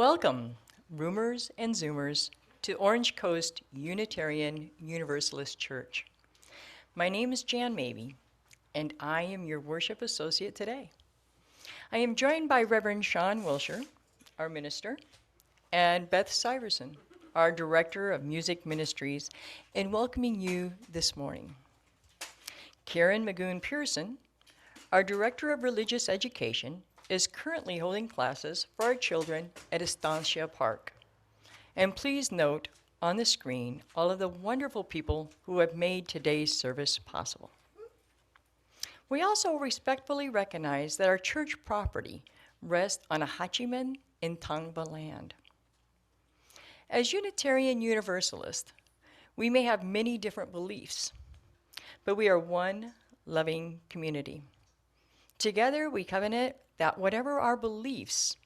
Welcome, Roomers and Zoomers, to Orange Coast Unitarian Universalist Church. My name is Jan Mabey, and I am your worship associate today. I am joined by Reverend Sian Wiltshire, our minister, and Beth Syverson, our Director of Music Ministries, in welcoming you this morning. Karen Magoon-Pearson, our Director of Religious Education, is currently holding classes for our children at Estancia Park. And please note on the screen all of the wonderful people who have made today's service possible. We also respectfully recognize that our church property rests on a Hachiman and Tangba land. As Unitarian Universalists, we may have many different beliefs, but we are one loving community. Together, we covenant that whatever our beliefs,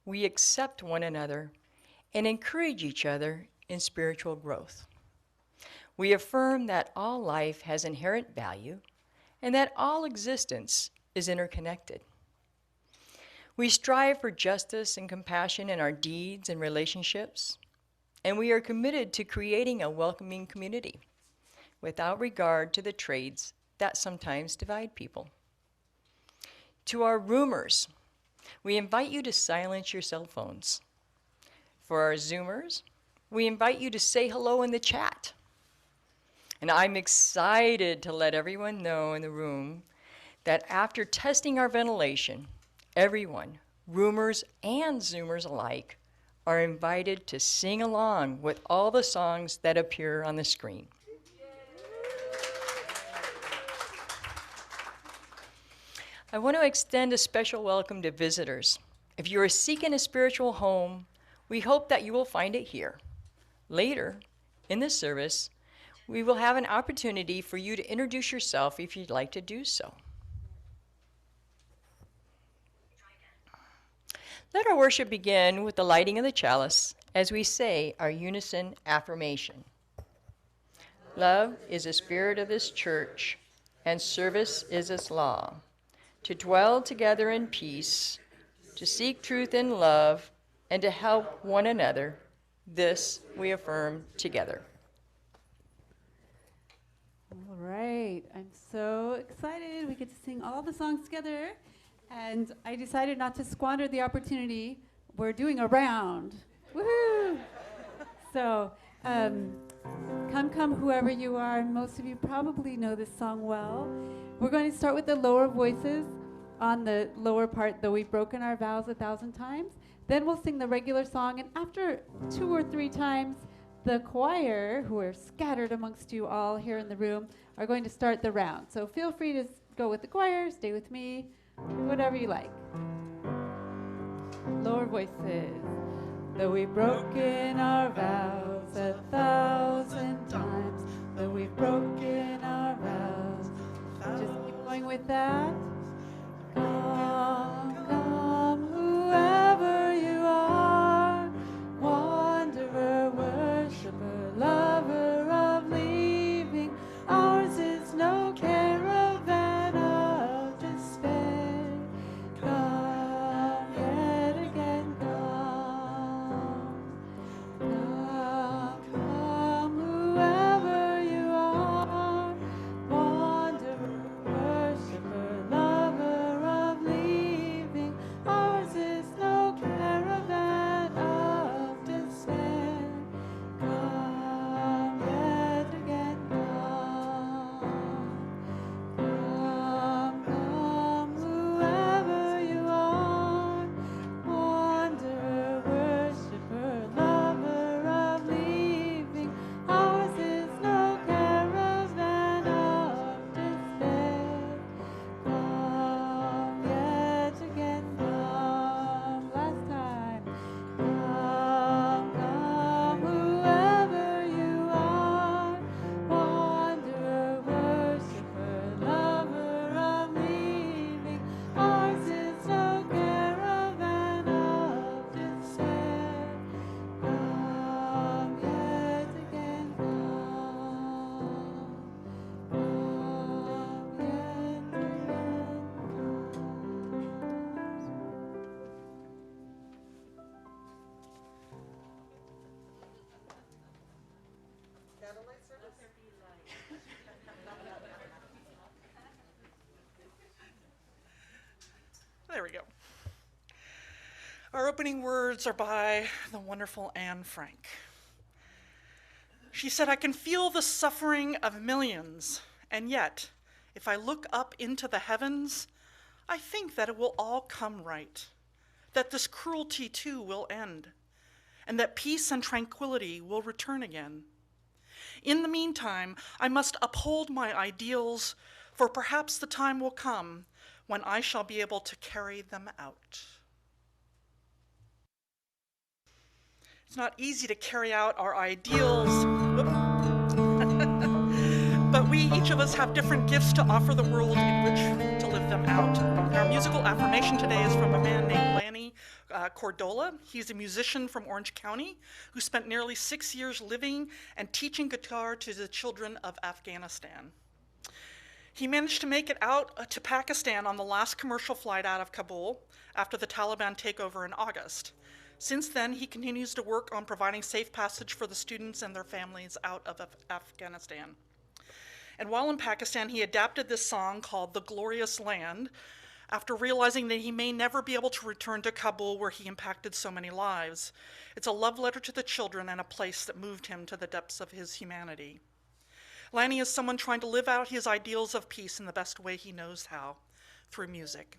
we accept one another and encourage each other in spiritual growth. We affirm that all life has inherent value and that all existence is interconnected. We strive for justice and compassion in our deeds and relationships, and we are committed to creating a welcoming community without regard to the traits that sometimes divide people. To our roomers, we invite you to silence your cell phones. For our Zoomers, we invite you to say hello in the chat. And I'm excited to let everyone know in the room that after testing our ventilation, everyone, roomers and Zoomers alike, are invited to sing along with all the songs that appear on the screen. I want to extend a special welcome to visitors. If you are seeking a spiritual home, we hope that you will find it here. Later in this service, we will have an opportunity for you to introduce yourself if you'd like to do so. Let our worship begin with the lighting of the chalice as we say our unison affirmation. Love is the spirit of this church, and service is its law. To dwell together in peace, to seek truth in love, and to help one another, this we affirm together. All right, I'm so excited. We get to sing all the songs together, and I decided not to squander the opportunity. We're doing a round. Woohoo! So, come, whoever you are. Most of you probably know this song well. We're going to start with the lower voices on the lower part, though we've broken our vows 1,000 times. Then we'll sing the regular song, and after 2 or 3 times, the choir, who are scattered amongst you all here in the room, are going to start the round. So feel free to go with the choir, stay with me, whatever you like. Lower voices. Though we've broken our vows 1,000 times, though we've broken our vows. Just keep going with that. Come, whoever you are, wanderer, worshiper, lover of leaving. Ours is no caravan of despair. Come yet again, come, whoever you are, wanderer, worshiper, lover. There we go. Our opening words are by the wonderful Anne Frank. She said, "I can feel the suffering of millions, and yet, if I look up into the heavens, I think that it will all come right, that this cruelty too will end, and that peace and tranquility will return again. In the meantime, I must uphold my ideals, for perhaps the time will come when I shall be able to carry them out." It's not easy to carry out our ideals, but each of us have different gifts to offer the world in which to live them out. And our musical affirmation today is from a man named Lanny Cordola. He's a musician from Orange County who spent nearly 6 years living and teaching guitar to the children of Afghanistan. He managed to make it out to Pakistan on the last commercial flight out of Kabul after the Taliban takeover in August. Since then, he continues to work on providing safe passage for the students and their families out of Afghanistan. And while in Pakistan, he adapted this song called "The Glorious Land" after realizing that he may never be able to return to Kabul, where he impacted so many lives. It's a love letter to the children and a place that moved him to the depths of his humanity. Lanny is someone trying to live out his ideals of peace in the best way he knows how, through music.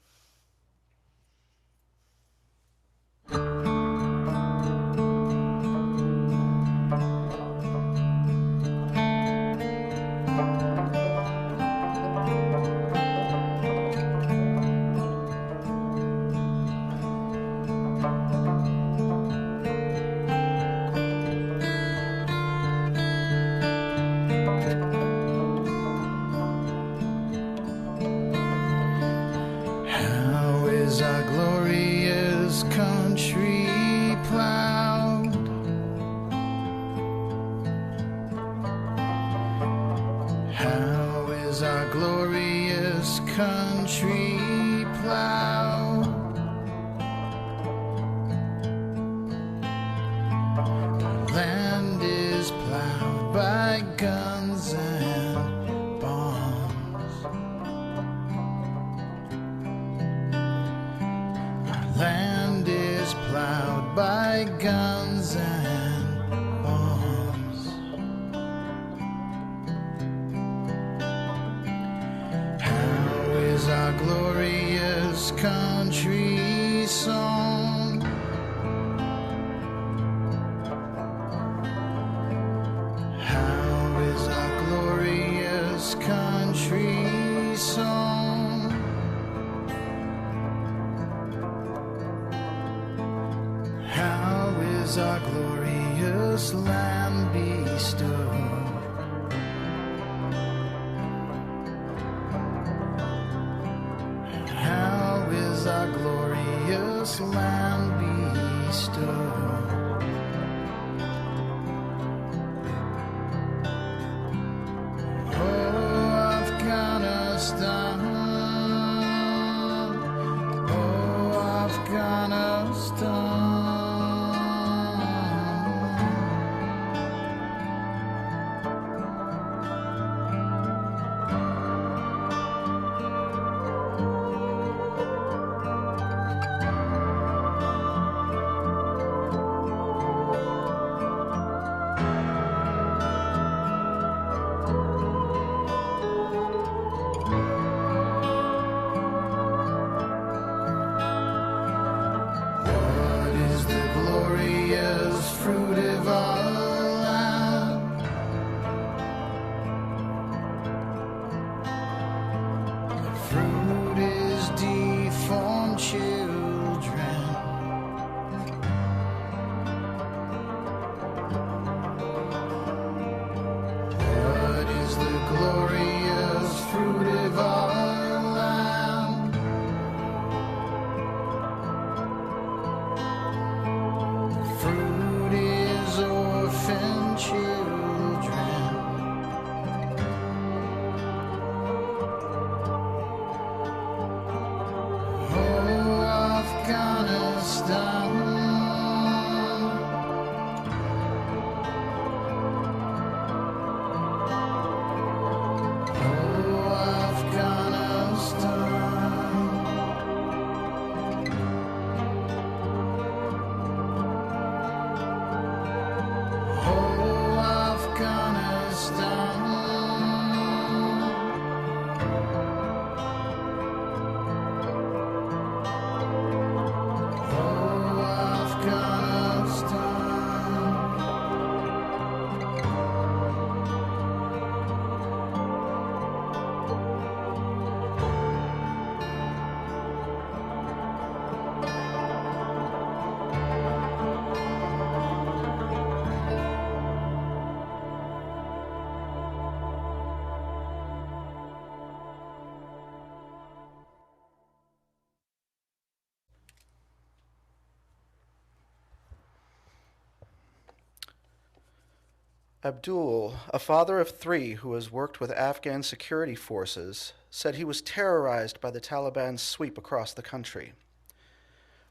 Abdul, a father of 3 who has worked with Afghan security forces, said he was terrorized by the Taliban's sweep across the country.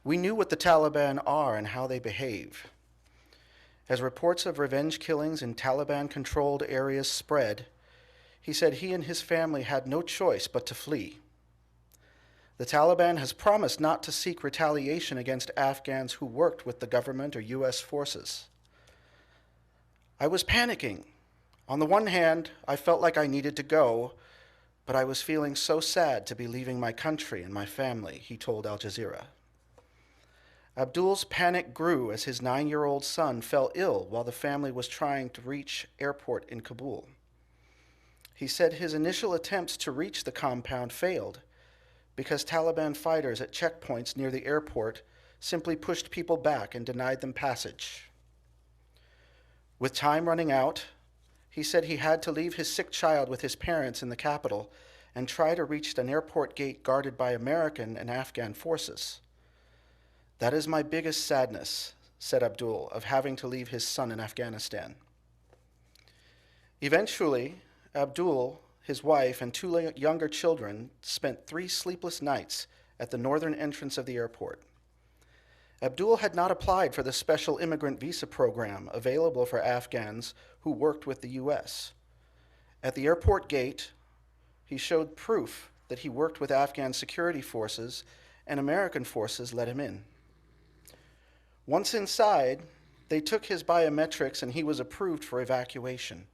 We knew what the Taliban are and how they behave. As reports of revenge killings in Taliban-controlled areas spread, he said he and his family had no choice but to flee. The Taliban has promised not to seek retaliation against Afghans who worked with the government or U.S. forces. I was panicking. On the one hand, I felt like I needed to go, but I was feeling so sad to be leaving my country and my family, he told Al Jazeera. Abdul's panic grew as his 9-year-old son fell ill while the family was trying to reach airport in Kabul. He said his initial attempts to reach the compound failed because Taliban fighters at checkpoints near the airport simply pushed people back and denied them passage. With time running out, he said he had to leave his sick child with his parents in the capital and try to reach an airport gate guarded by American and Afghan forces. That is my biggest sadness, said Abdul, of having to leave his son in Afghanistan. Eventually, Abdul, his wife, and 2 younger children spent 3 sleepless nights at the northern entrance of the airport. Abdul had not applied for the special immigrant visa program available for Afghans who worked with the U.S. At the airport gate, he showed proof that he worked with Afghan security forces, and American forces let him in. Once inside, they took his biometrics and he was approved for evacuation.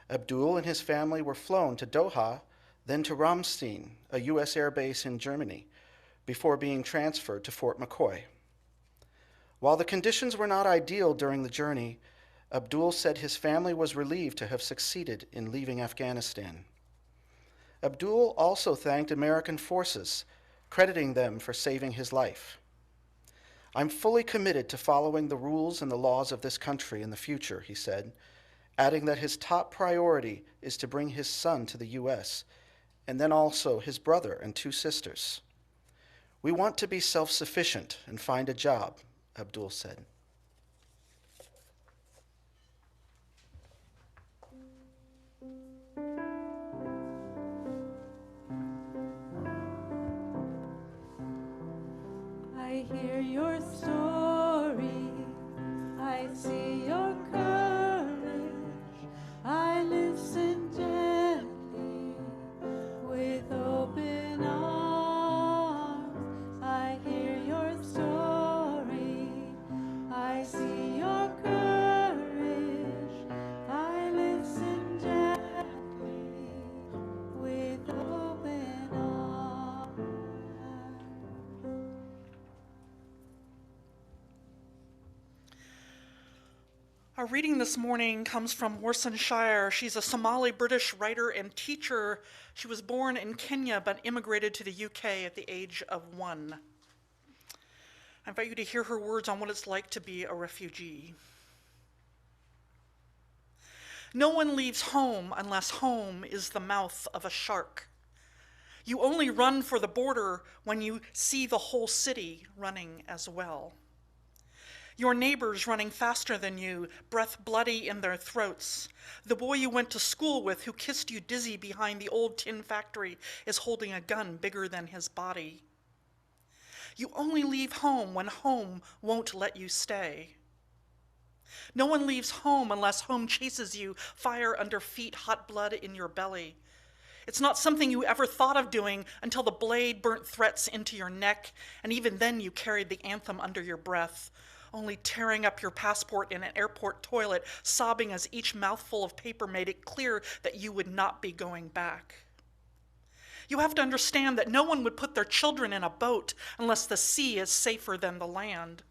Abdul and his family were flown to Doha, then to Ramstein, a U.S. air base in Germany, before being transferred to Fort McCoy. While the conditions were not ideal during the journey, Abdul said his family was relieved to have succeeded in leaving Afghanistan. Abdul also thanked American forces, crediting them for saving his life. I'm fully committed to following the rules and the laws of this country in the future, he said, adding that his top priority is to bring his son to the U.S., and then also his brother and 2 sisters. We want to be self-sufficient and find a job, Abdul said. I hear your story, I see your courage, I listen gently with open arms. I hear your story, I see your courage, I listen gently with open arms. Our reading this morning comes from Worcestershire. She's a Somali-British writer and teacher. She was born in Kenya but immigrated to the UK at the age of 1. I invite you to hear her words on what it's like to be a refugee. No one leaves home unless home is the mouth of a shark. You only run for the border when you see the whole city running as well. Your neighbors running faster than you, breath bloody in their throats. The boy you went to school with who kissed you dizzy behind the old tin factory is holding a gun bigger than his body. You only leave home when home won't let you stay. No one leaves home unless home chases you, fire under feet, hot blood in your belly. It's not something you ever thought of doing until the blade burnt threats into your neck, and even then you carried the anthem under your breath, only tearing up your passport in an airport toilet, sobbing as each mouthful of paper made it clear that you would not be going back. You have to understand that no one would put their children in a boat unless the sea is safer than the land.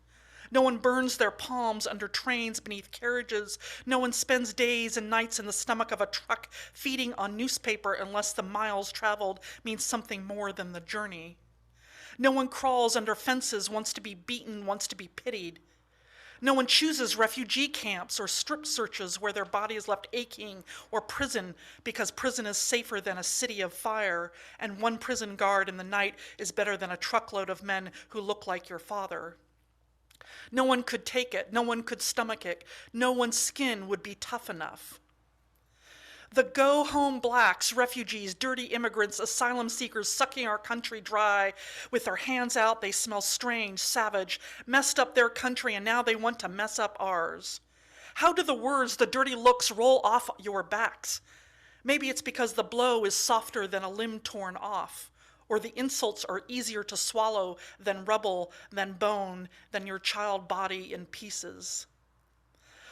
No one burns their palms under trains beneath carriages. No one spends days and nights in the stomach of a truck feeding on newspaper unless the miles traveled means something more than the journey. No one crawls under fences, wants to be beaten, wants to be pitied. No one chooses refugee camps or strip searches where their body is left aching, or prison because prison is safer than a city of fire, and one prison guard in the night is better than a truckload of men who look like your father. No one could take it. No one could stomach it. No one's skin would be tough enough. The go-home blacks, refugees, dirty immigrants, asylum seekers sucking our country dry. With their hands out, they smell strange, savage, messed up their country, and now they want to mess up ours. How do the words, the dirty looks roll off your backs? Maybe it's because the blow is softer than a limb torn off, or the insults are easier to swallow than rubble, than bone, than your child body in pieces.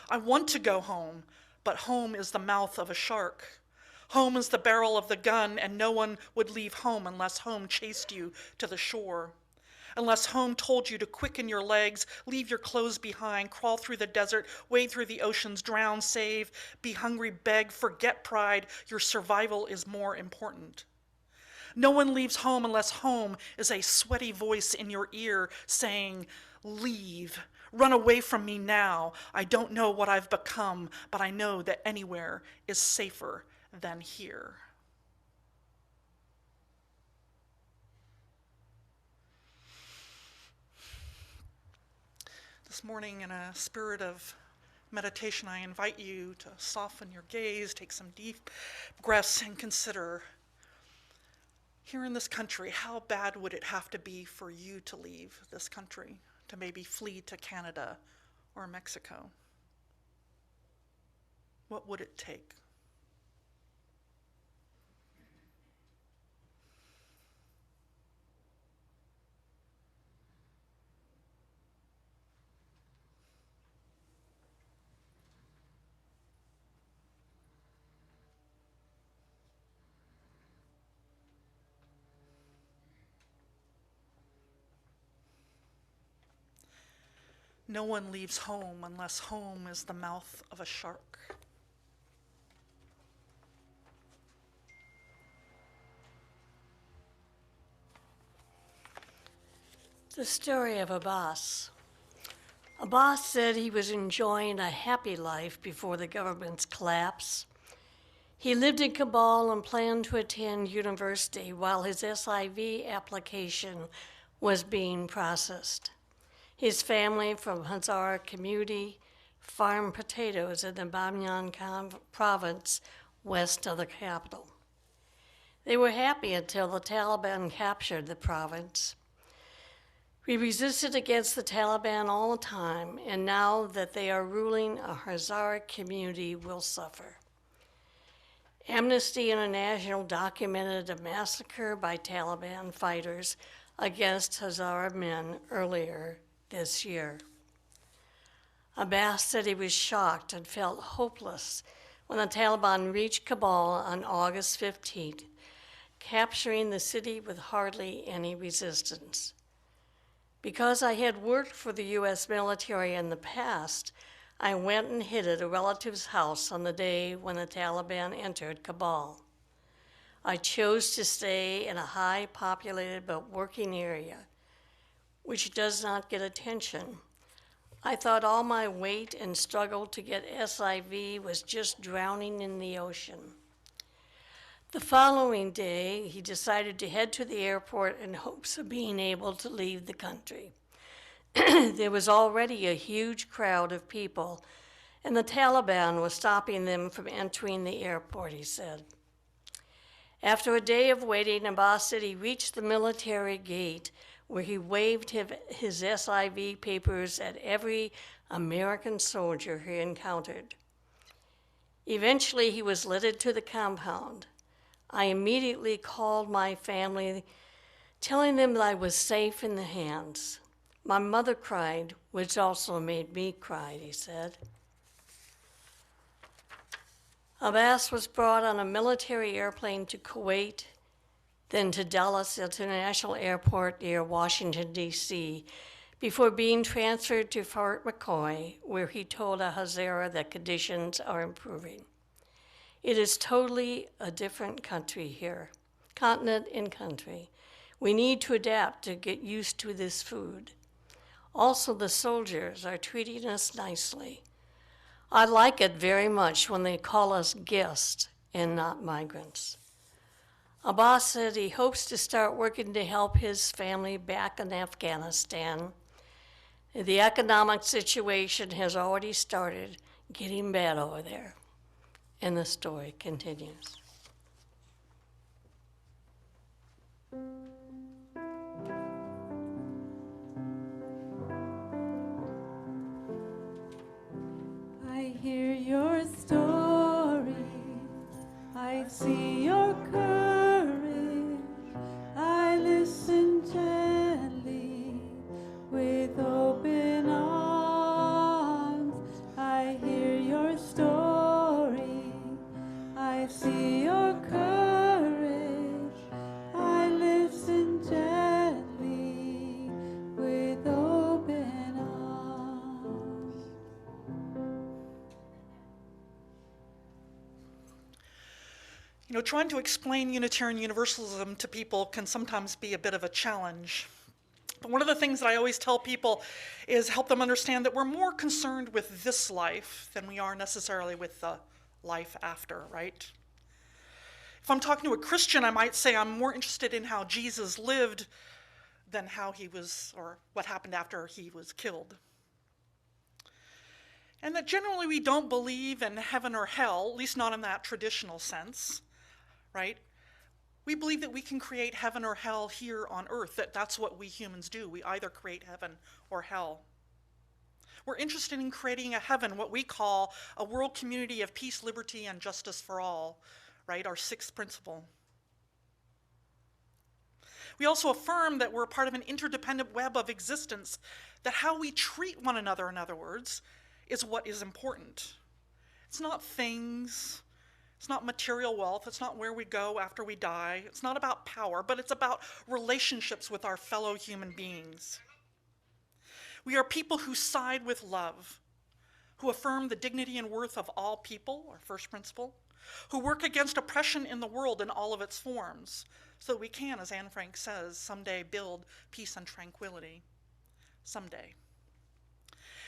I want to go home, but home is the mouth of a shark. Home is the barrel of the gun, and no one would leave home unless home chased you to the shore. Unless home told you to quicken your legs, leave your clothes behind, crawl through the desert, wade through the oceans, drown, save, be hungry, beg, forget pride. Your survival is more important. No one leaves home unless home is a sweaty voice in your ear saying, leave. Run away from me now. I don't know what I've become, but I know that anywhere is safer than here. This morning, in a spirit of meditation, I invite you to soften your gaze, take some deep breaths, and consider, here in this country, how bad would it have to be for you to leave this country, to maybe flee to Canada or Mexico? What would it take? No one leaves home unless home is the mouth of a shark. The story of Abbas. Abbas said he was enjoying a happy life before the government's collapse. He lived in Kabul and planned to attend university while his SIV application was being processed. His family from Hazara community farmed potatoes in the Bamyan province west of the capital. They were happy until the Taliban captured the province. We resisted against the Taliban all the time, and now that they are ruling, a Hazara community will suffer. Amnesty International documented a massacre by Taliban fighters against Hazara men earlier this year. Abbas said he was shocked and felt hopeless when the Taliban reached Kabul on August 15th, capturing the city with hardly any resistance. Because I had worked for the U.S. military in the past, I went and hid at a relative's house on the day when the Taliban entered Kabul. I chose to stay in a high-populated but working area, which does not get attention. I thought all my wait and struggle to get SIV was just drowning in the ocean. The following day, he decided to head to the airport in hopes of being able to leave the country. There was already a huge crowd of people, and the Taliban was stopping them from entering the airport, he said. After a day of waiting, Abbas said he reached the military gate where he waved his SIV papers at every American soldier he encountered. Eventually, he was led into the compound. I immediately called my family, telling them that I was safe in the hands. My mother cried, which also made me cry, he said. Abbas was brought on a military airplane to Kuwait, then to Dallas International Airport near Washington, D.C., before being transferred to Fort McCoy, where he told a Hazara that conditions are improving. It is totally a different country here, continent and country. We need to adapt to get used to this food. Also, the soldiers are treating us nicely. I like it very much when they call us guests and not migrants. Abbas said he hopes to start working to help his family back in Afghanistan. The economic situation has already started getting bad over there. And the story continues. I hear your story, I see your courage, I listen gently with open arms. I hear your story, I see your courage, I listen gently with open arms. You know, trying to explain Unitarian Universalism to people can sometimes be a bit of a challenge. But one of the things that I always tell people is help them understand that we're more concerned with this life than we are necessarily with the life after, right? If I'm talking to a Christian, I might say I'm more interested in how Jesus lived than how he was, or what happened after he was killed. And that generally we don't believe in heaven or hell, at least not in that traditional sense, right? We believe that we can create heaven or hell here on earth, that's what we humans do. We either create heaven or hell. We're interested in creating a heaven, what we call a world community of peace, liberty, and justice for all, right? Our sixth principle. We also affirm that we're part of an interdependent web of existence, that how we treat one another, in other words, is what is important. It's not things, it's not material wealth, it's not where we go after we die, it's not about power, but it's about relationships with our fellow human beings. We are people who side with love, who affirm the dignity and worth of all people, our first principle, who work against oppression in the world in all of its forms, so that we can, as Anne Frank says, someday build peace and tranquility. Someday.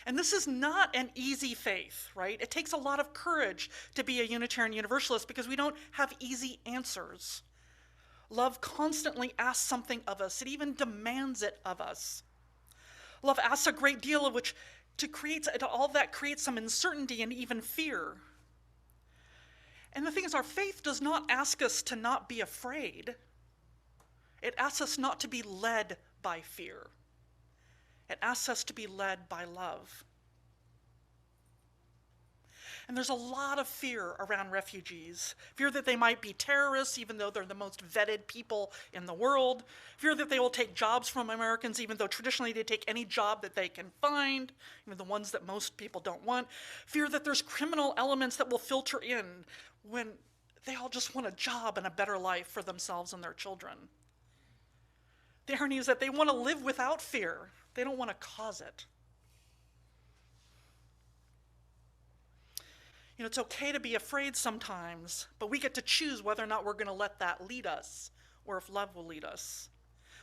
And this is not an easy faith, right? It takes a lot of courage to be a Unitarian Universalist because we don't have easy answers. Love constantly asks something of us. It even demands it of us. Love asks a great deal of which all that creates some uncertainty and even fear. And the thing is, our faith does not ask us to not be afraid. It asks us not to be led by fear. It asks us to be led by love. And there's a lot of fear around refugees. Fear that they might be terrorists, even though they're the most vetted people in the world. Fear that they will take jobs from Americans, even though traditionally they take any job that they can find, even the ones that most people don't want. Fear that there's criminal elements that will filter in when they all just want a job and a better life for themselves and their children. The irony is that they want to live without fear. They don't want to cause it. You know, it's okay to be afraid sometimes, but we get to choose whether or not we're going to let that lead us, or if love will lead us.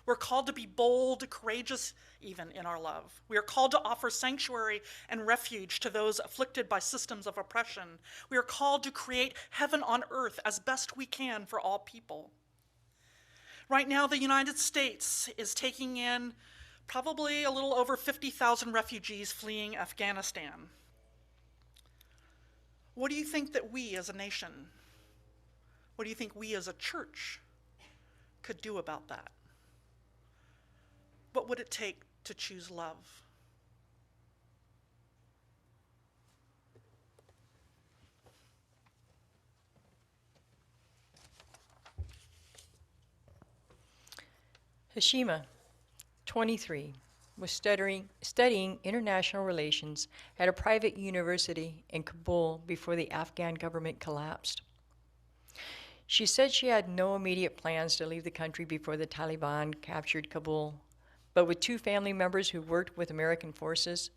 We're called to be bold, courageous, even in our love. We are called to offer sanctuary and refuge to those afflicted by systems of oppression. We are called to create heaven on earth as best we can for all people. Right now, the United States is taking in probably a little over 50,000 refugees fleeing Afghanistan. What do you think that we as a nation, what do you think we as a church could do about that? What would it take to choose love? Hashima, 23, was studying international relations at a private university in Kabul before the Afghan government collapsed. She said she had no immediate plans to leave the country before the Taliban captured Kabul, but with two family members who worked with American forces,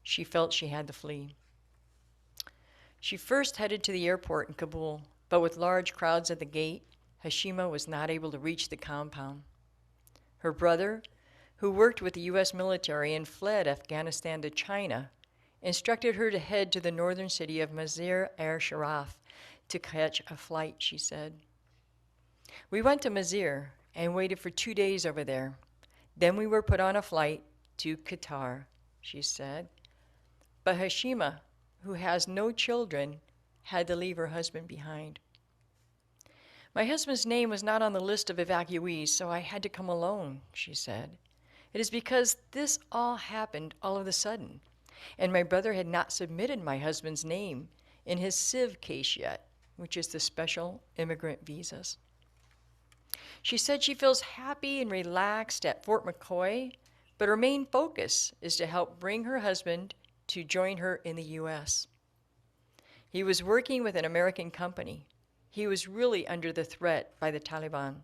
she felt she had to flee. She first headed to the airport in Kabul, but with large crowds at the gate, Hashima was not able to reach the compound. Her brother, who worked with the U.S. military and fled Afghanistan to China, instructed her to head to the northern city of Mazar-e-Sharif to catch a flight, she said. We went to Mazar and waited for 2 days over there. Then we were put on a flight to Qatar, she said. But Hashima, who has no children, had to leave her husband behind. My husband's name was not on the list of evacuees, so I had to come alone, she said. It is because this all happened all of a sudden, and my brother had not submitted my husband's name in his CIV case yet, which is the Special Immigrant Visas. She said she feels happy and relaxed at Fort McCoy, but her main focus is to help bring her husband to join her in the U.S. He was working with an American company. He was really under the threat by the Taliban.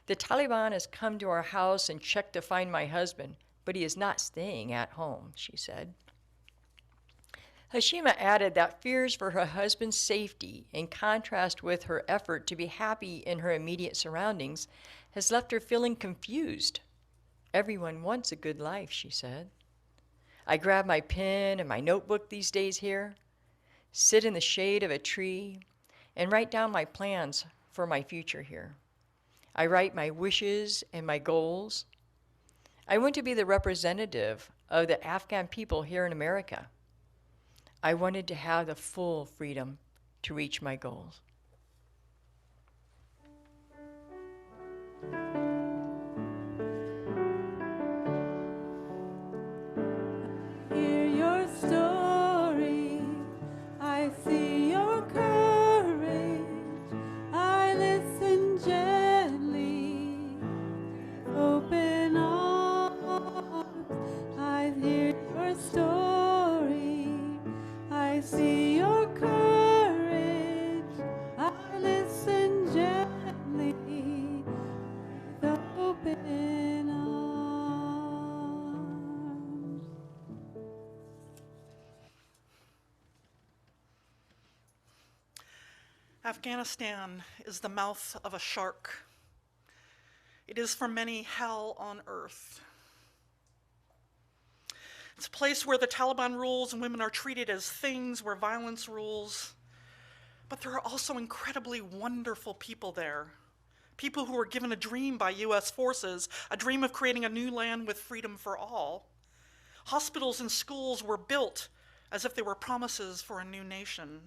The Taliban has come to our house and checked to find my husband, but he is not staying at home, she said. Hashima added that fears for her husband's safety, in contrast with her effort to be happy in her immediate surroundings, has left her feeling confused. Everyone wants a good life, she said. I grab my pen and my notebook these days here, sit in the shade of a tree, and write down my plans for my future here. I write my wishes and my goals. I want to be the representative of the Afghan people here in America. I wanted to have the full freedom to reach my goals. Hear your story. I see your courage. I listen gently. Open arms. I hear your story. I see your courage. I listen gently. With open arms. Afghanistan is the mouth of a shark. It is for many hell on earth. It's a place where the Taliban rules and women are treated as things, where violence rules. But there are also incredibly wonderful people there. People who were given a dream by US forces, a dream of creating a new land with freedom for all. Hospitals and schools were built as if they were promises for a new nation.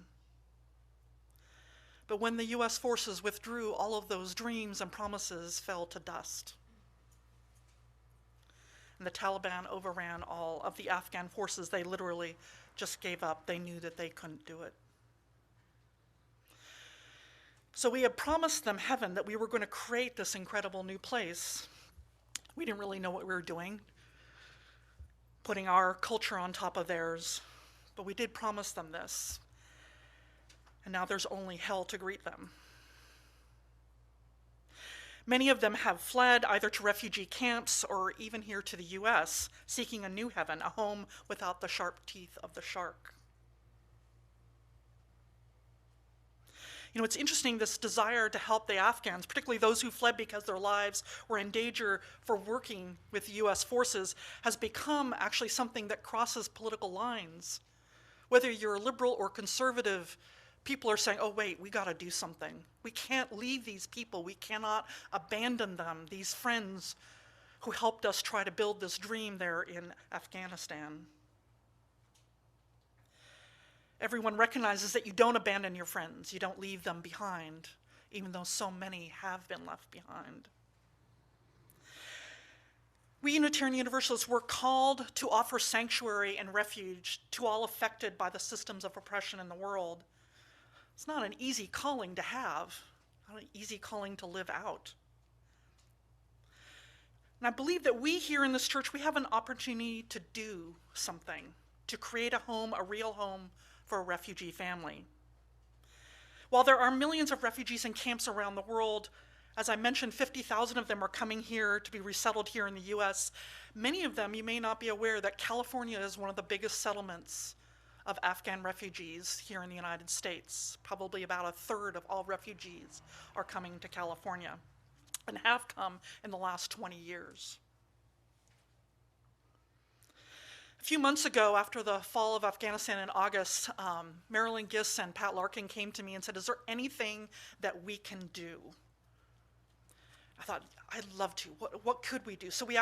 But when the US forces withdrew, all of those dreams and promises fell to dust. And the Taliban overran all of the Afghan forces. They literally just gave up. They knew that they couldn't do it. So we had promised them heaven, that we were going to create this incredible new place. We didn't really know what we were doing, putting our culture on top of theirs, but we did promise them this. And now there's only hell to greet them. Many of them have fled either to refugee camps or even here to the US, seeking a new heaven, a home without the sharp teeth of the shark. You know, it's interesting, this desire to help the Afghans, particularly those who fled because their lives were in danger for working with US forces, has become actually something that crosses political lines. Whether you're liberal or conservative, people are saying, oh wait, we gotta do something. We can't leave these people. We cannot abandon them, these friends who helped us try to build this dream there in Afghanistan. Everyone recognizes that you don't abandon your friends. You don't leave them behind, even though so many have been left behind. We Unitarian Universalists were called to offer sanctuary and refuge to all affected by the systems of oppression in the world. It's not an easy calling to have, not an easy calling to live out. And I believe that we here in this church, we have an opportunity to do something, to create a home, a real home for a refugee family. While there are millions of refugees in camps around the world, as I mentioned, 50,000 of them are coming here to be resettled here in the US. Many of them, you may not be aware that California is one of the biggest settlements of Afghan refugees here in the United States. Probably about a third of all refugees are coming to California and have come in the last 20 years. A few months ago, after the fall of Afghanistan in August, Marilyn Giss and Pat Larkin came to me and said, is there anything that we can do? I thought, I'd love to. What could we do? So we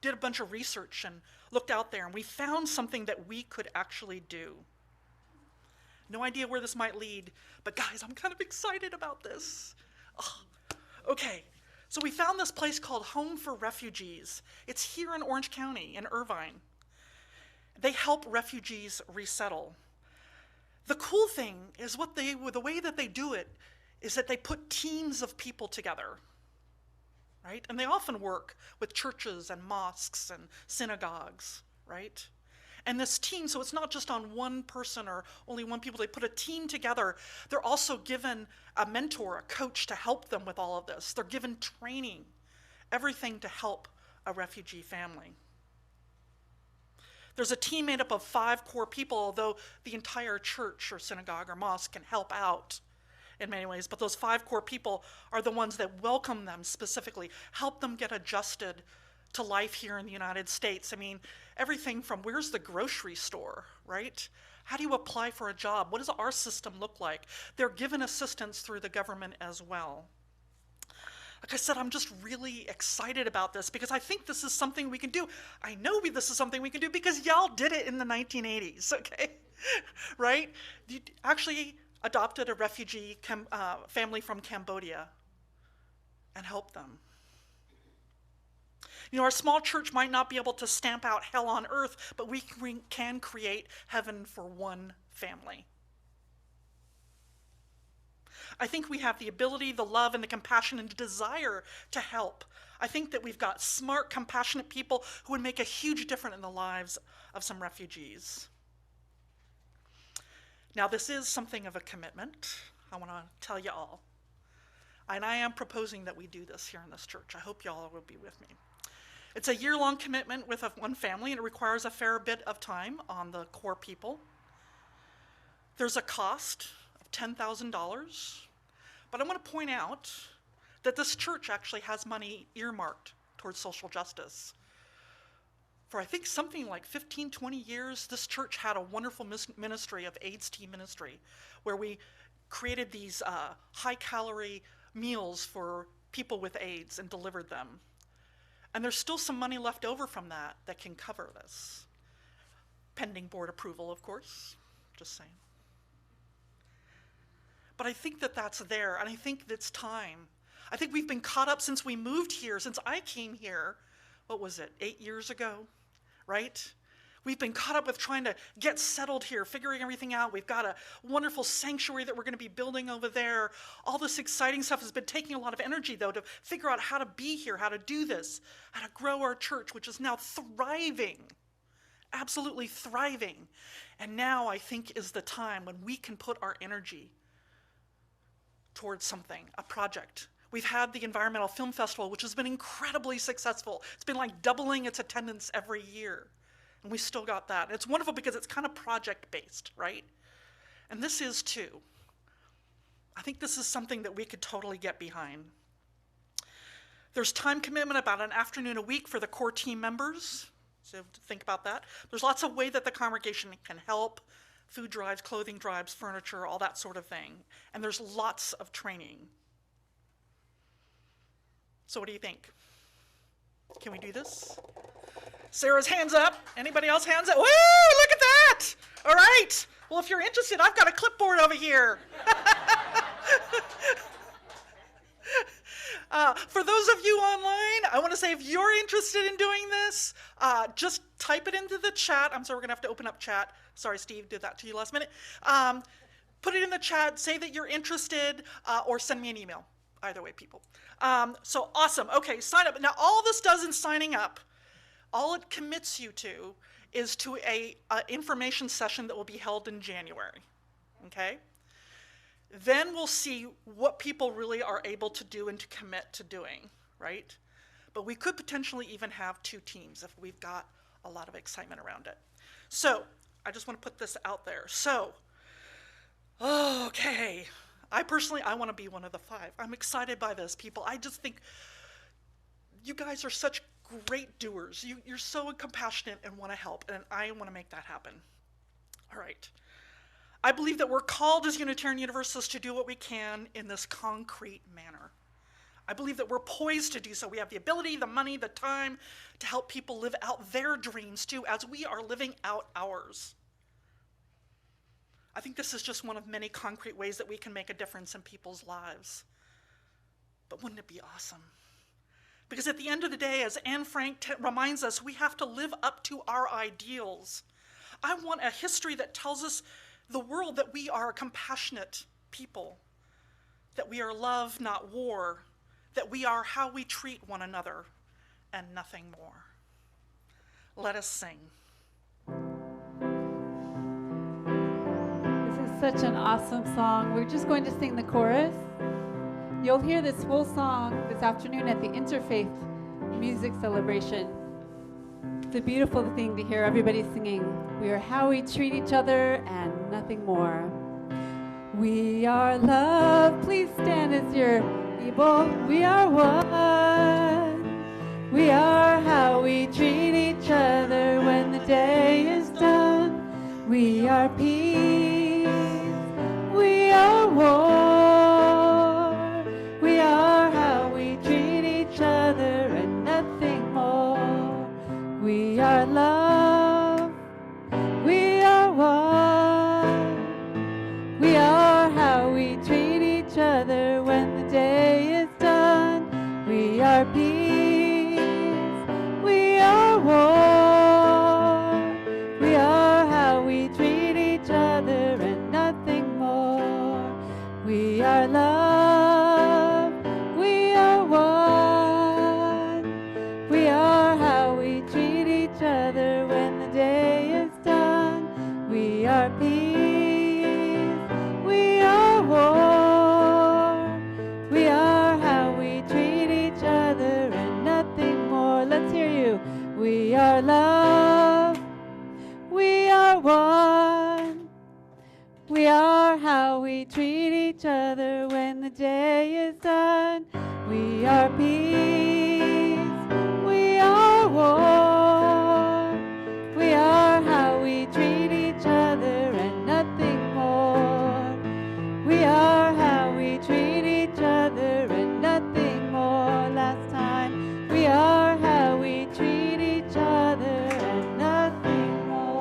did a bunch of research and looked out there, and we found something that we could actually do. No idea where this might lead, but guys, I'm kind of excited about this. Oh, okay, so we found this place called Home for Refugees. It's here in Orange County, in Irvine. They help refugees resettle. The cool thing is the way that they do it is that they put teams of people together, right? And they often work with churches and mosques and synagogues, right? And this team, so it's not just on one person or only one people, they put a team together. They're also given a mentor, a coach to help them with all of this. They're given training, everything to help a refugee family. There's a team made up of 5 core people, although the entire church or synagogue or mosque can help out in many ways, but those 5 core people are the ones that welcome them specifically, help them get adjusted to life here in the United States. I mean, everything from where's the grocery store, right? How do you apply for a job? What does our system look like? They're given assistance through the government as well. Like I said, I'm just really excited about this because I think this is something we can do. I know this is something we can do because y'all did it in the 1980s, okay? Right? You actually adopted a refugee family from Cambodia and helped them. You know, our small church might not be able to stamp out hell on earth, but we can create heaven for one family. I think we have the ability, the love, and the compassion and the desire to help. I think that we've got smart, compassionate people who would make a huge difference in the lives of some refugees. Now, this is something of a commitment, I want to tell you all. And I am proposing that we do this here in this church. I hope y'all will be with me. It's a year-long commitment with one family, and it requires a fair bit of time on the core people. There's a cost of $10,000, but I want to point out that this church actually has money earmarked towards social justice. For I think something like 15, 20 years, this church had a wonderful ministry of AIDS team ministry, where we created these high-calorie meals for people with AIDS and delivered them. And there's still some money left over from that can cover this. Pending board approval, of course, just saying. But I think that that's there, and I think it's time. I think we've been caught up since we moved here, since I came here, what was it, 8 years ago, right? We've been caught up with trying to get settled here, figuring everything out. We've got a wonderful sanctuary that we're going to be building over there. All this exciting stuff has been taking a lot of energy, though, to figure out how to be here, how to do this, how to grow our church, which is now thriving, absolutely thriving. And now I think is the time when we can put our energy towards something, a project. We've had the Environmental Film Festival, which has been incredibly successful. It's been like doubling its attendance every year. And we still got that. And it's wonderful because it's kind of project-based, right? And this is too. I think this is something that we could totally get behind. There's time commitment, about an afternoon a week for the core team members. So think about that. There's lots of ways that the congregation can help. Food drives, clothing drives, furniture, all that sort of thing. And there's lots of training. So what do you think? Can we do this? Sarah's hands up. Anybody else hands up? Woo, look at that. All right. Well, if you're interested, I've got a clipboard over here. For those of you online, I want to say if you're interested in doing this, just type it into the chat. I'm sorry, we're going to have to open up chat. Sorry, Steve, did that to you last minute. Put it in the chat, say that you're interested, or send me an email. Either way, people. So awesome. Okay, sign up. Now, all this does in signing up, all it commits you to is to a information session that will be held in January, okay? Then we'll see what people really are able to do and to commit to doing, right? But we could potentially even have 2 teams if we've got a lot of excitement around it. So I just want to put this out there. So, okay, I want to be one of the 5. I'm excited by this, people. I just think you guys are such great doers. You're so compassionate and want to help, and I want to make that happen. All right. I believe that we're called as Unitarian Universalists to do what we can in this concrete manner. I believe that we're poised to do so. We have the ability, the money, the time to help people live out their dreams too, as we are living out ours. I think this is just one of many concrete ways that we can make a difference in people's lives. But wouldn't it be awesome? Because at the end of the day, as Anne Frank reminds us, we have to live up to our ideals. I want a history that tells us the world that we are a compassionate people, that we are love, not war, that we are how we treat one another, and nothing more. Let us sing. This is such an awesome song. We're just going to sing the chorus. You'll hear this full song this afternoon at the Interfaith music celebration. It's a beautiful thing to hear everybody singing. We are how we treat each other and nothing more. We are love. Please stand as you're able. We are one. We are how we treat each other when the day is done. We are peace. We are war. We are how we treat each other and nothing more. We are love. We are one. We are how we treat each other when the day is done. We are peace. We are war. We are how we treat each other and nothing more. We are love. We are one. We are how we treat each other when the day is done. We are peace. We are war. We are how we treat each other and nothing more. Let's hear you. We are love. We are one. We are how we treat each other when the day is done. We are peace. We are war. We are how we treat each other and nothing more. We are how we treat each other and nothing more. Last time. We are how we treat each other and nothing more.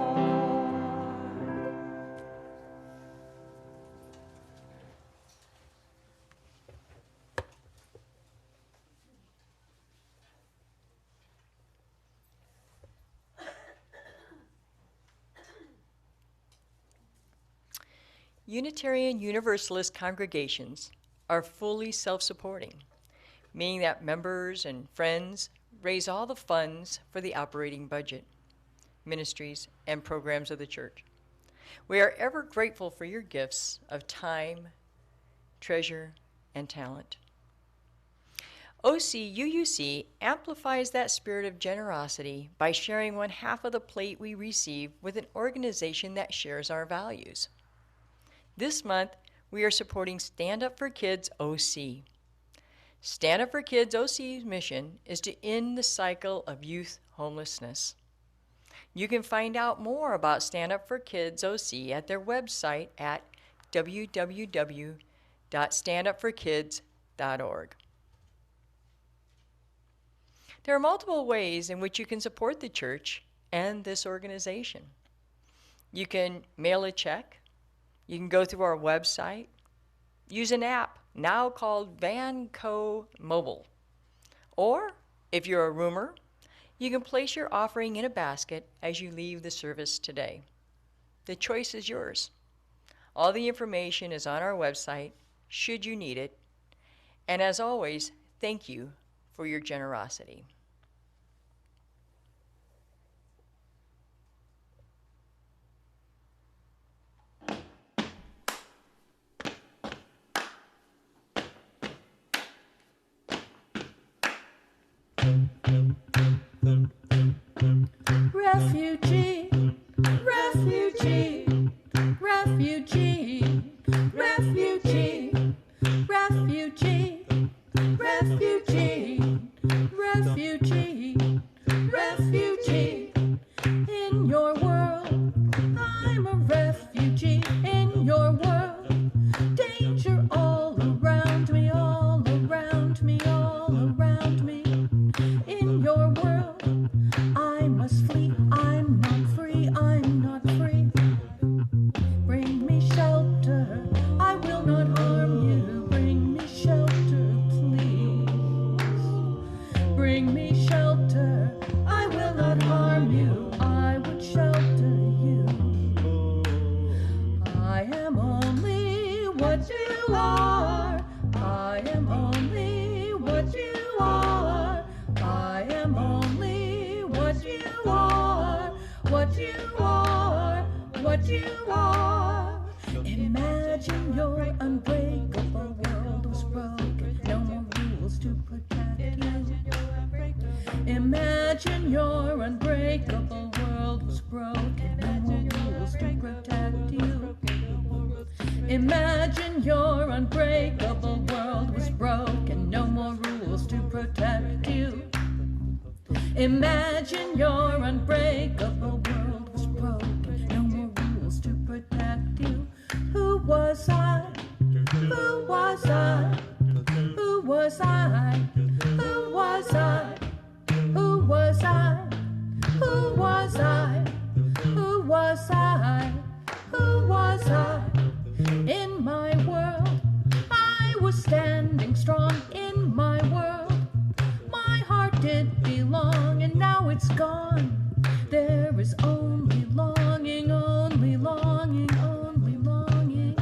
Unitarian Universalist congregations are fully self-supporting, meaning that members and friends raise all the funds for the operating budget, ministries, and programs of the church. We are ever grateful for your gifts of time, treasure, and talent. OCUUC amplifies that spirit of generosity by sharing 1/2 of the plate we receive with an organization that shares our values. This month, we are supporting Stand Up for Kids OC. Stand Up for Kids OC's mission is to end the cycle of youth homelessness. You can find out more about Stand Up for Kids OC at their website at www.standupforkids.org. There are multiple ways in which you can support the church and this organization. You can mail a check. You can go through our website, use an app now called Vanco Mobile. Or, if you're a roomer, you can place your offering in a basket as you leave the service today. The choice is yours. All the information is on our website, should you need it. And as always, thank you for your generosity. Refugee, refugee, refugee, refugee, refugee, refugee, refugee, refugee. In your world, I'm a refugee. In your world, danger all around me, all around me, all what you are. I am only what you are, what you are, what you are. Imagine your unbreakable world was broken, no more rules to protect you. Imagine your unbreakable world was broken, no more rules to protect you. Imagine your unbreakable world was broken, no more rules to protect you. Imagine your unbreakable world was broken, no more rules to protect you. Who was I? Who was I? Who was I? Who was I? Who was I? Who was I? Who was I? Who was I? In my world, I was standing strong in my world. My heart did belong, and now it's gone. There is only longing, only longing, only longing.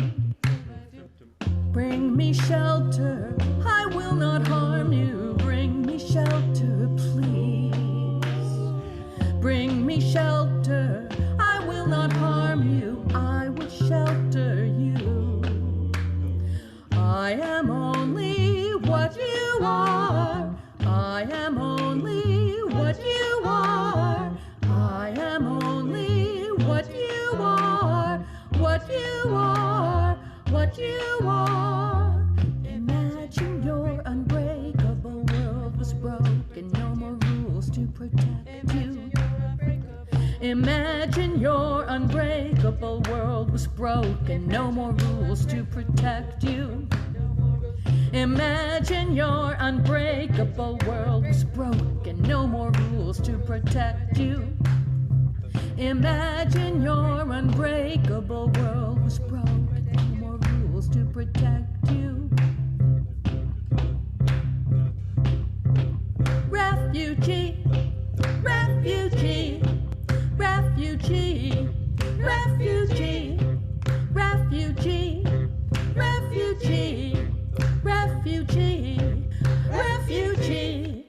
Bring me shelter, I will not harm you. Bring me shelter, please. Bring me shelter, I will not harm you. I will shelter you. I am only what you are. I am only what you are. I am only what you are. What you are. What you are. Imagine your unbreakable world was broken. No more rules to protect you. Imagine your unbreakable world was broken. No more rules to protect you. Imagine your unbreakable world was broken. No more rules to protect you. Imagine your unbreakable world was broken. No more rules to protect you. Refugee, refugee, refugee, refugee, refugee, refugee, refugee, refugee.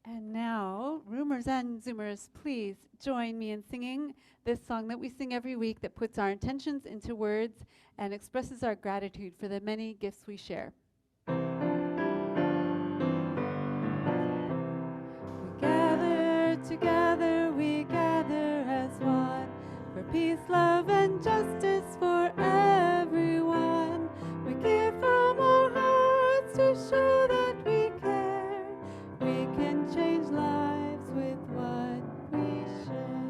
And now, Roomers and Zoomers, please join me in singing this song that we sing every week that puts our intentions into words and expresses our gratitude for the many gifts we share. We gather together, we gather as one, for peace, love, and justice for everyone. We give from our hearts to show that we care. We can change lives with what we share.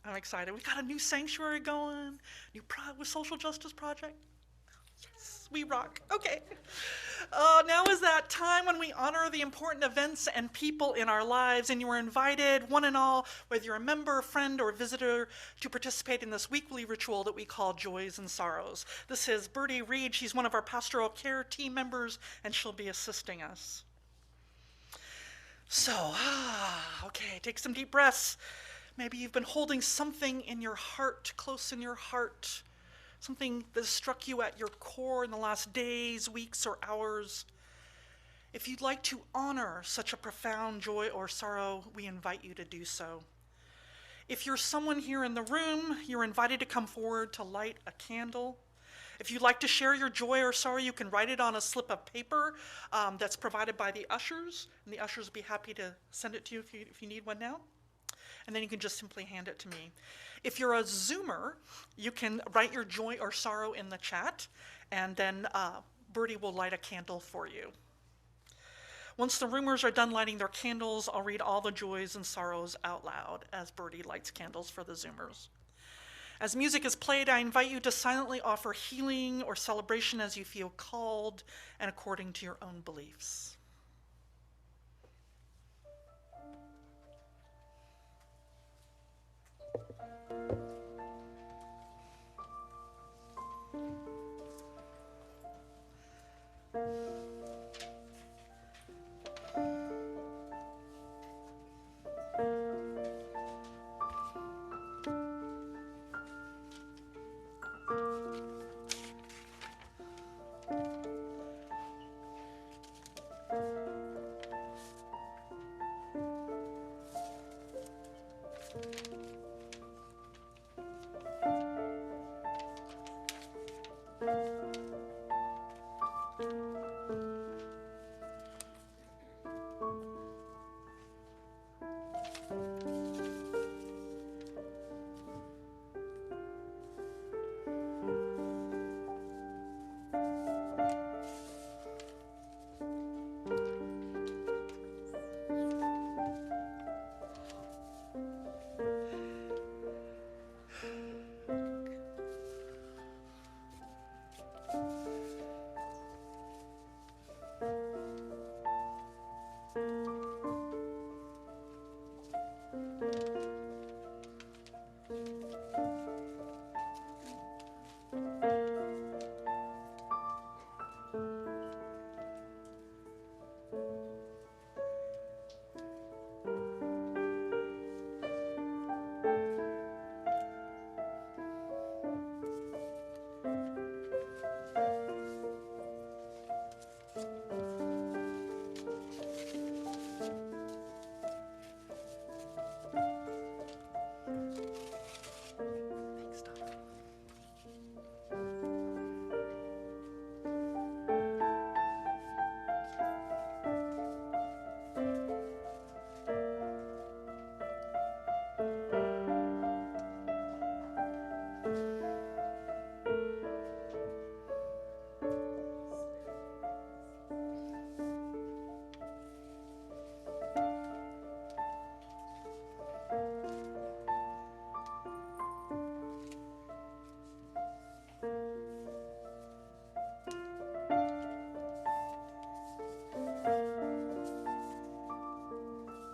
I'm excited. We got a new sanctuary going, new with social justice project. Yes, we rock. Okay. Now is that time when we honor the important events and people in our lives, and you are invited, one and all, whether you're a member, friend, or visitor, to participate in this weekly ritual that we call Joys and Sorrows. This is Bertie Reed. She's one of our pastoral care team members, and she'll be assisting us. So, okay, take some deep breaths. Maybe you've been holding something in your heart, close in your heart, something that has struck you at your core in the last days, weeks, or hours. If you'd like to honor such a profound joy or sorrow, we invite you to do so. If you're someone here in the room, you're invited to come forward to light a candle. If you'd like to share your joy or sorrow, you can write it on a slip of paper that's provided by the ushers, and the ushers will be happy to send it to you if you need one now. And then you can just simply hand it to me. If you're a Zoomer, you can write your joy or sorrow in the chat, and then Bertie will light a candle for you. Once the roomers are done lighting their candles, I'll read all the joys and sorrows out loud as Bertie lights candles for the Zoomers. As music is played, I invite you to silently offer healing or celebration as you feel called and according to your own beliefs.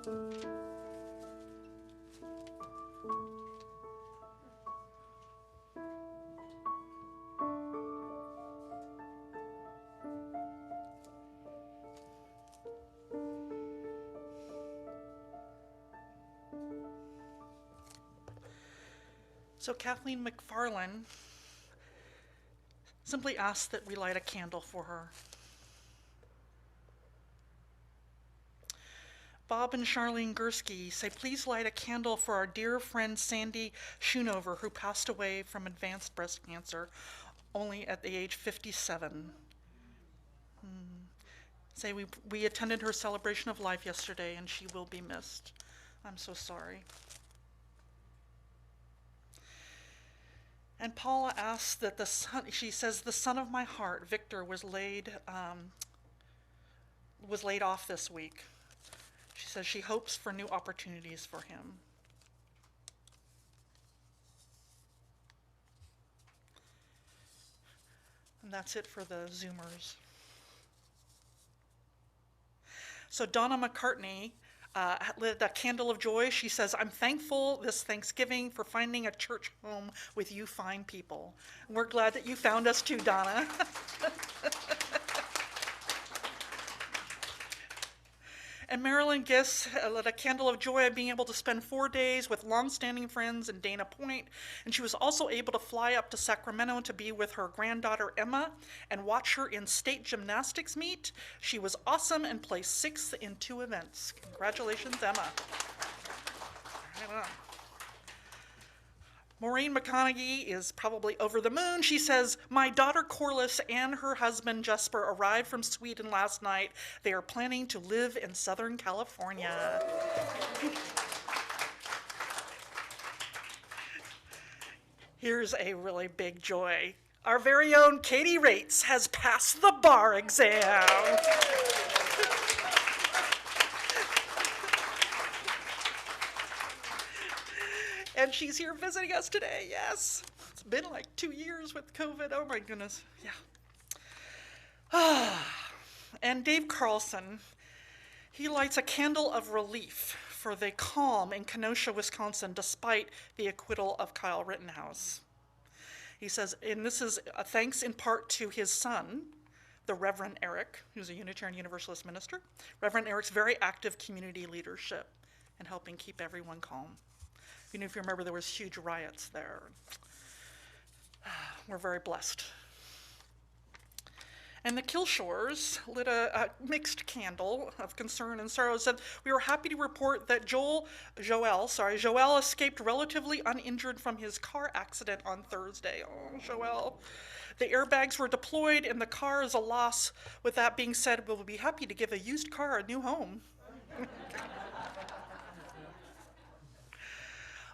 So Kathleen McFarlane simply asked that we light a candle for her. Bob and Charlene Gursky say, please light a candle for our dear friend Sandy Schoonover, who passed away from advanced breast cancer only at the age 57. Say we attended her celebration of life yesterday and she will be missed. I'm so sorry. And Paula asks that she says, the son of my heart, Victor, was laid off this week. She says she hopes for new opportunities for him. And that's it for the Zoomers. So Donna McCartney lit a candle of joy. She says, I'm thankful this Thanksgiving for finding a church home with you fine people. And we're glad that you found us too, Donna. And Marilyn Giss lit a candle of joy of being able to spend 4 days with longstanding friends in Dana Point. And she was also able to fly up to Sacramento to be with her granddaughter Emma and watch her in state gymnastics meet. She was awesome and placed 6th in 2 events. Congratulations, Emma. Right on. Maureen McConaughey is probably over the moon. She says, my daughter Corliss and her husband Jesper arrived from Sweden last night. They are planning to live in Southern California. Here's a really big joy. Our very own Katie Rates has passed the bar exam. And she's here visiting us today, yes. It's been like 2 years with COVID, oh my goodness, yeah. And Dave Carlson, he lights a candle of relief for the calm in Kenosha, Wisconsin, despite the acquittal of Kyle Rittenhouse. He says, and this is a thanks in part to his son, the Reverend Eric, who's a Unitarian Universalist minister. Reverend Eric's very active community leadership and helping keep everyone calm. You know, if you remember, there was huge riots there. We're very blessed. And the Killshores lit a mixed candle of concern and sorrow. Said, we were happy to report that Joel escaped relatively uninjured from his car accident on Thursday. Oh, Joel. The airbags were deployed and the car is a loss. With that being said, we'll be happy to give a used car a new home.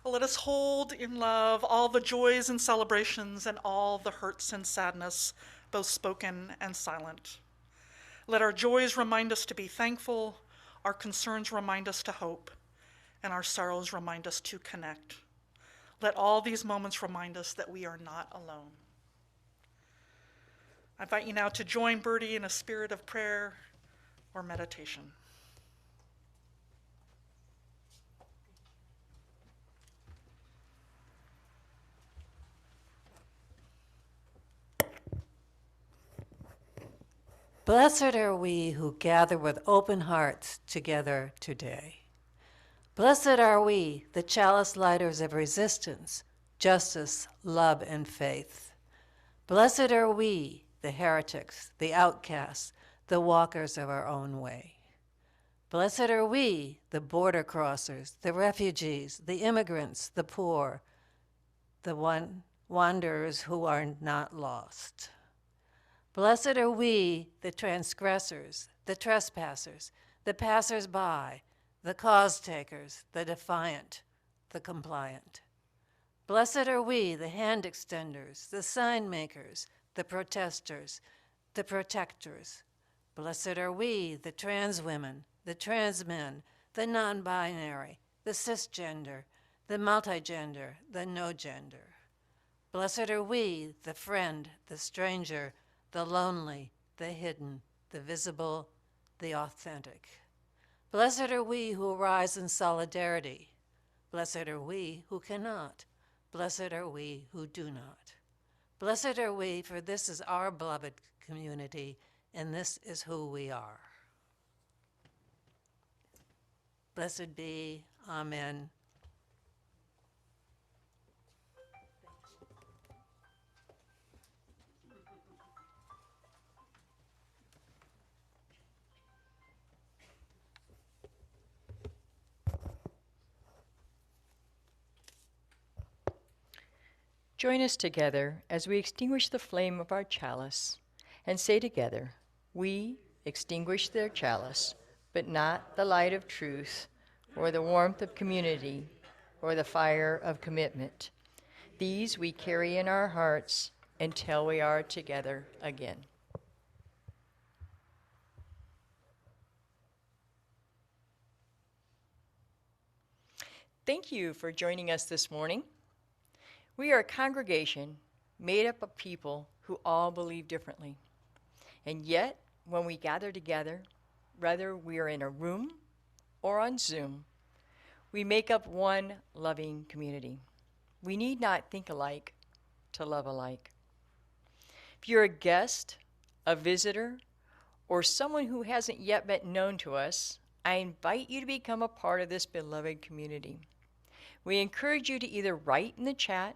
Let us hold in love all the joys and celebrations and all the hurts and sadness, both spoken and silent. Let our joys remind us to be thankful, our concerns remind us to hope, and our sorrows remind us to connect. Let all these moments remind us that we are not alone. I invite you now to join Bertie in a spirit of prayer or meditation. Blessed are we who gather with open hearts together today. Blessed are we, the chalice lighters of resistance, justice, love, and faith. Blessed are we, the heretics, the outcasts, the walkers of our own way. Blessed are we, the border crossers, the refugees, the immigrants, the poor, the wanderers who are not lost. Blessed are we, the transgressors, the trespassers, the passers-by, the cause-takers, the defiant, the compliant. Blessed are we, the hand extenders, the sign makers, the protesters, the protectors. Blessed are we, the trans women, the trans men, the non-binary, the cisgender, the multigender, the no gender. Blessed are we, the friend, the stranger, the lonely, the hidden, the visible, the authentic. Blessed are we who arise in solidarity. Blessed are we who cannot. Blessed are we who do not. Blessed are we, for this is our beloved community, and this is who we are. Blessed be, amen. Join us together as we extinguish the flame of our chalice and say together, we extinguish their chalice, but not the light of truth, or the warmth of community, or the fire of commitment. These we carry in our hearts until we are together again. Thank you for joining us this morning. We are a congregation made up of people who all believe differently. And yet, when we gather together, whether we are in a room or on Zoom, we make up one loving community. We need not think alike to love alike. If you're a guest, a visitor, or someone who hasn't yet been known to us, I invite you to become a part of this beloved community. We encourage you to either write in the chat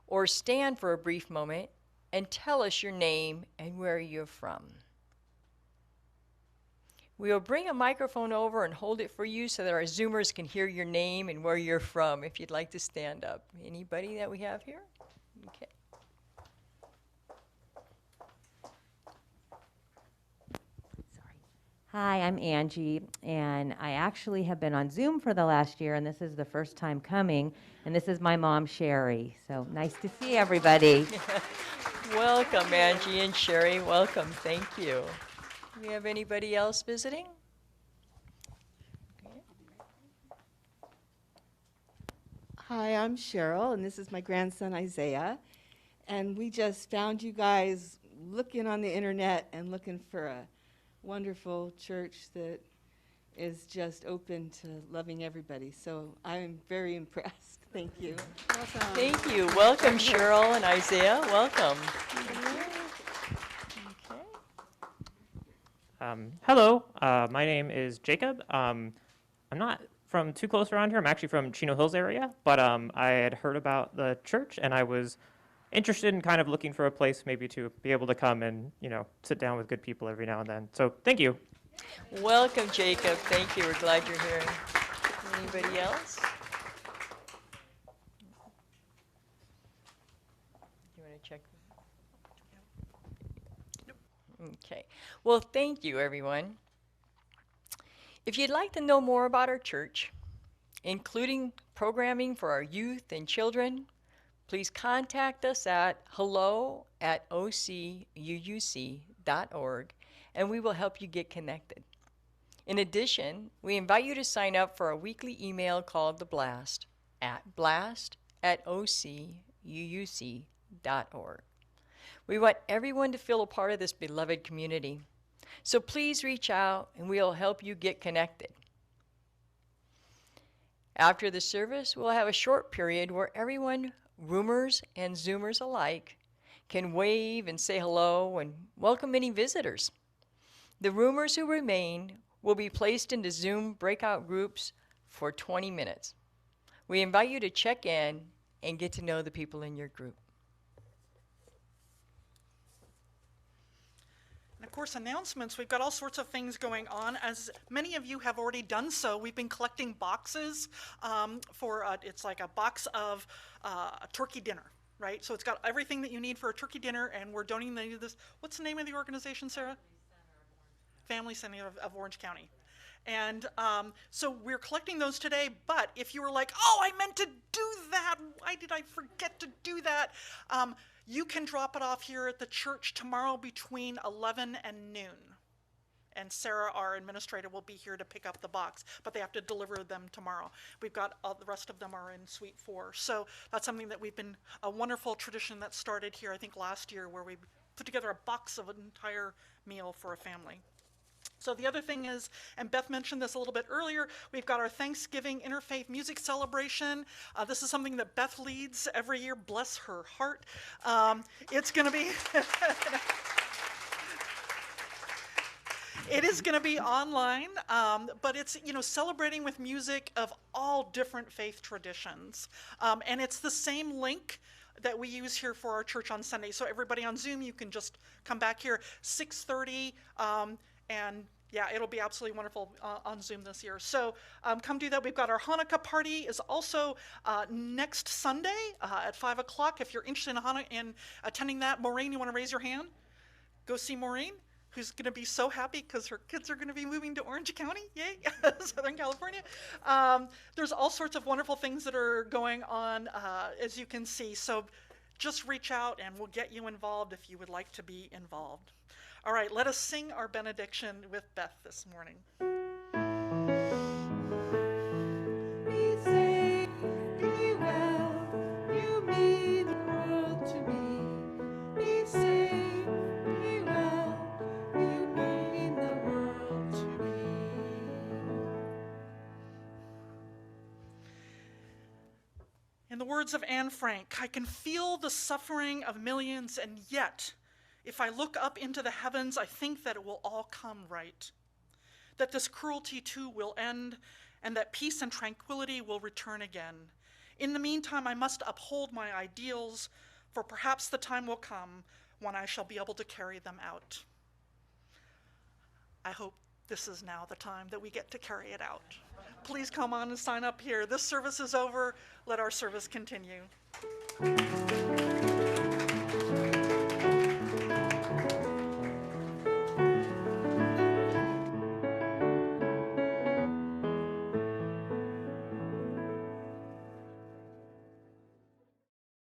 or stand for a brief moment and tell us your name and where you're from. We will bring a microphone over and hold it for you so that our Zoomers can hear your name and where you're from if you'd like to stand up. Anybody that we have here? Okay. Hi, I'm Angie, and I actually have been on Zoom for the last year, and this is the first time coming, and this is my mom, Sherry. So nice to see everybody. Welcome, Angie and Sherry. Welcome. Thank you. Do we have anybody else visiting? Hi, I'm Cheryl, and this is my grandson, Isaiah. And we just found you guys looking on the internet and looking for a wonderful church that is just open to loving everybody. So I'm very impressed. Thank you. Welcome. Thank you. Welcome, Cheryl and Isaiah. Welcome. Okay. Hello, my name is Jacob. I'm not from too close around here. I'm actually from Chino Hills area, but I had heard about the church, and I was interested in kind of looking for a place maybe to be able to come and, you know, sit down with good people every now and then. So thank you. Welcome, Jacob. Thank you. We're glad you're here. Anybody else? You want to check? Okay. Well, thank you, everyone. If you'd like to know more about our church, including programming for our youth and children, please contact us at hello@ocuuc.org, and we will help you get connected. In addition, we invite you to sign up for a weekly email called The Blast at blast@ocuuc.org. We want everyone to feel a part of this beloved community. So please reach out and we'll help you get connected. After the service, we'll have a short period where everyone, roomers and Zoomers alike, can wave and say hello and welcome any visitors. The roomers who remain will be placed into Zoom breakout groups for 20 minutes. We invite you to check in and get to know the people in your group. And of course, announcements, we've got all sorts of things going on. As many of you have already done so, we've been collecting boxes it's like a box of a turkey dinner, right? So it's got everything that you need for a turkey dinner, and we're donating this. What's the name of the organization, Sarah? Family Center of Orange County. And so we're collecting those today, but if you were like, oh, I meant to do that, why did I forget to do that? You can drop it off here at the church tomorrow between 11 and noon. And Sarah, our administrator, will be here to pick up the box, but they have to deliver them tomorrow. We've got the rest of them are in Suite 4. So that's something that we've been, a wonderful tradition that started here, I think last year, where we put together a box of an entire meal for a family. So the other thing is, and Beth mentioned this a little bit earlier, we've got our Thanksgiving Interfaith Music Celebration. This is something that Beth leads every year, bless her heart. It's going to be... It is going to be online, but it's, celebrating with music of all different faith traditions. And it's the same link that we use here for our church on Sunday. So everybody on Zoom, you can just come back here 6:30, and yeah, it'll be absolutely wonderful on Zoom this year. So come do that. We've got our Hanukkah party is also next Sunday at 5 o'clock. If you're interested in attending that, Maureen, you want to raise your hand? Go see Maureen, who's going to be so happy because her kids are going to be moving to Orange County, yay, Southern California. There's all sorts of wonderful things that are going on, as you can see. So just reach out and we'll get you involved if you would like to be involved. All right, let us sing our benediction with Beth this morning. Be safe, be well, you mean the world to me. Be safe, be well, you mean the world to me. In the words of Anne Frank, I can feel the suffering of millions, and yet, if I look up into the heavens, I think that it will all come right, that this cruelty too will end, and that peace and tranquility will return again. In the meantime, I must uphold my ideals, for perhaps the time will come when I shall be able to carry them out. I hope this is now the time that we get to carry it out. Please come on and sign up here. This service is over. Let our service continue.